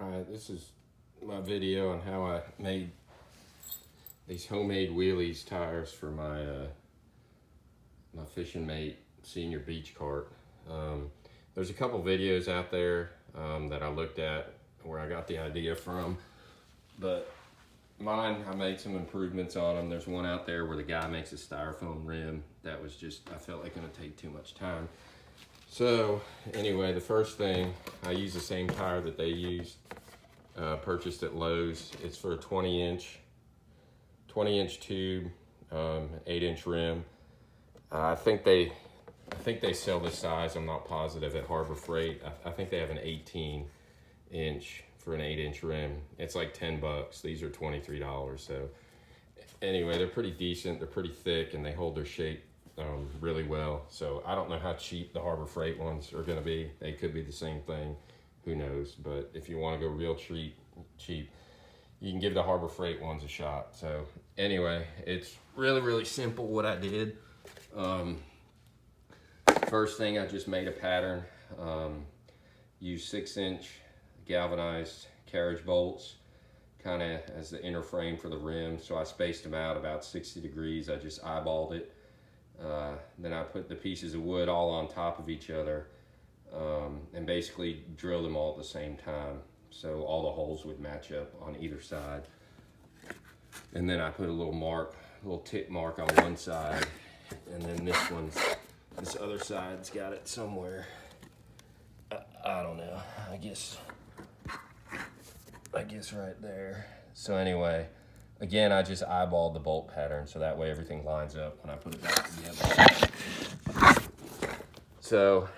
Hi, this is my video on how I made these homemade wheelies tires for my my Fishing Mate senior beach cart. There's a couple videos out there that I looked at where I got the idea from, but mine, I made some improvements on them. There's one out there where the guy makes a styrofoam rim that was just, I felt like gonna take too much time. So anyway, the first thing, I use the same tire that they used, purchased at Lowe's. It's for a 20-inch tube, 8-inch rim. I think they sell this size. I'm not positive at Harbor Freight. I think they have an 18-inch for an 8-inch rim. It's like $10. These are $23. So anyway, they're pretty decent. They're pretty thick and they hold their shape really well. So I don't know how cheap the Harbor Freight ones are going to be. They could be the same thing. Who knows? But if you want to go real cheap, you can give the Harbor Freight ones a shot. So anyway, it's really simple what I did. First thing, I just made a pattern. Used 6-inch galvanized carriage bolts kind of as the inner frame for the rim. So I spaced them out about 60 degrees. I just eyeballed it. Then I put the pieces of wood all on top of each other and basically drilled them all at the same time. So all the holes would match up on either side. And then I put a little tick mark on one side. And then this other side's got it somewhere. I don't know, I guess right there. So anyway, again, I just eyeballed the bolt pattern so that way everything lines up when I put it back together. So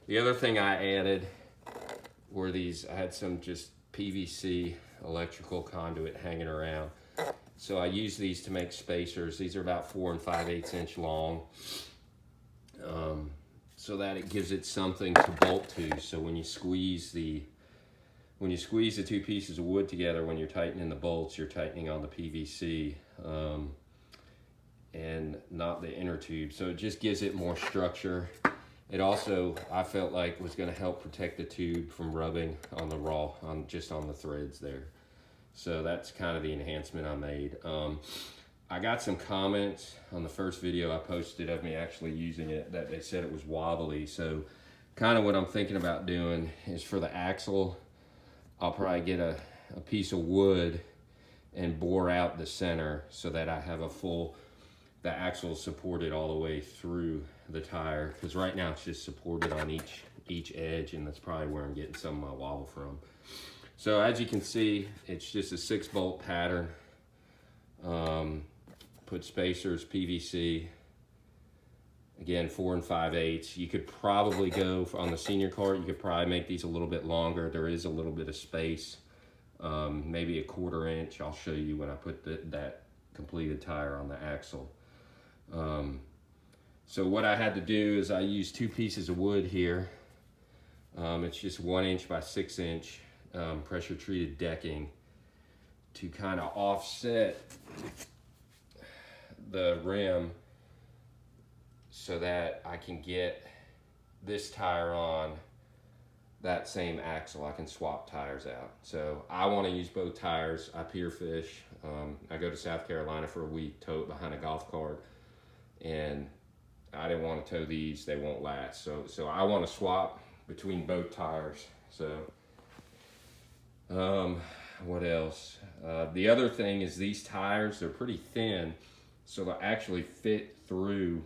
the other thing I added were these, I had some just PVC electrical conduit hanging around. So I use these to make spacers. These are about 4 5/8 inch long, so that it gives it something to bolt to. So when you squeeze the two pieces of wood together, when you're tightening the bolts, you're tightening on the PVC and not the inner tube. So it just gives it more structure. It also, I felt like, was going to help protect the tube from rubbing on the just on the threads there. So that's kind of the enhancement I made. I got some comments on the first video I posted of me actually using it that they said it was wobbly. So kind of what I'm thinking about doing is for the axle, I'll probably get a piece of wood and bore out the center so that I have the axle supported all the way through the tire. Because right now it's just supported on each edge, and that's probably where I'm getting some of my wobble from. So as you can see, it's just a 6-bolt pattern. Put spacers, PVC. Again, 4 5/8. You could probably go on the senior cart. You could probably make these a little bit longer. There is a little bit of space, maybe a 1/4 inch. I'll show you when I put that completed tire on the axle. So what I had to do is I used 2 pieces of wood here. It's just 1 inch by 6 inch. Pressure treated decking to kind of offset the rim so that I can get this tire on that same axle. I can swap tires out. So I want to use both tires. I pier fish. I go to South Carolina for a week, tow it behind a golf cart, and I didn't want to tow these. They won't last. So I want to swap between both tires. So what else? The other thing is these tires, they're pretty thin, so they'll actually fit through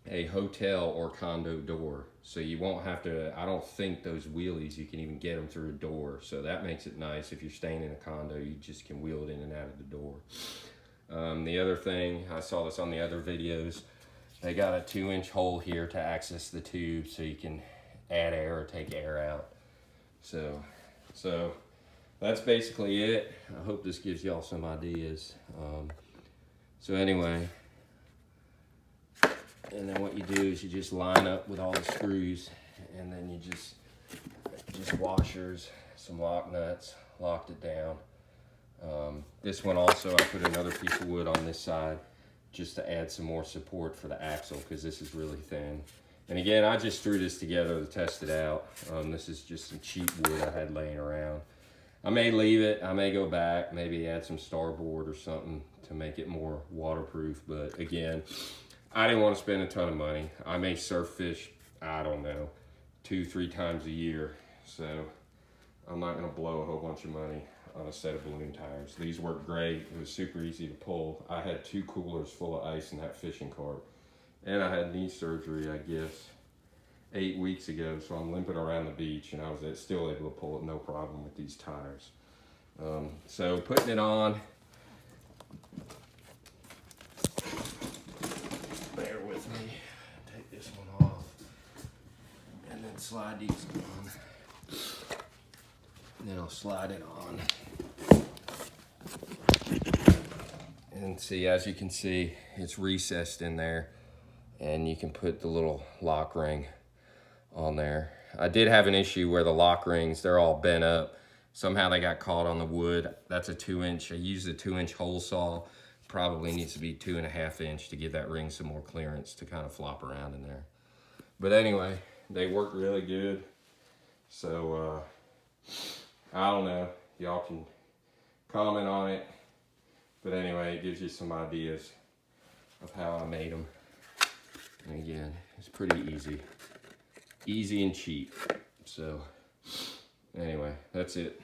a hotel or condo door. So you won't have to, I don't think those wheelies, you can even get them through a door. So that makes it nice. If you're staying in a condo, you just can wheel it in and out of the door. The other thing, I saw this on the other videos, they got a 2-inch hole here to access the tube so you can add air or take air out. So that's basically it. I hope this gives y'all some ideas. So anyway, and then what you do is you just line up with all the screws, and then you just washers, some lock nuts, locked it down. This one also, I put another piece of wood on this side just to add some more support for the axle because this is really thin. And again, I just threw this together to test it out. This is just some cheap wood I had laying around. I may leave it, I may go back, maybe add some starboard or something to make it more waterproof. But again, I didn't want to spend a ton of money. I may surf fish, I don't know, 2-3 times a year. So I'm not gonna blow a whole bunch of money on a set of balloon tires. These work great. It was super easy to pull. I had 2 coolers full of ice in that fishing cart. And I had knee surgery, I guess, 8 weeks ago. So I'm limping around the beach and I was still able to pull it no problem with these tires. So putting it on, bear with me, take this one off and then slide these on. And then I'll slide it on. And see, as you can see, it's recessed in there and you can put the little lock ring on there. I did have an issue where the lock rings, they're all bent up. Somehow they got caught on the wood. That's a 2-inch. I used a 2-inch hole saw. Probably needs to be 2.5 inch to give that ring some more clearance to kind of flop around in there. But anyway, they work really good. So I don't know, y'all can comment on it. But anyway, it gives you some ideas of how I made them. And again, it's pretty easy and cheap. So anyway, that's it.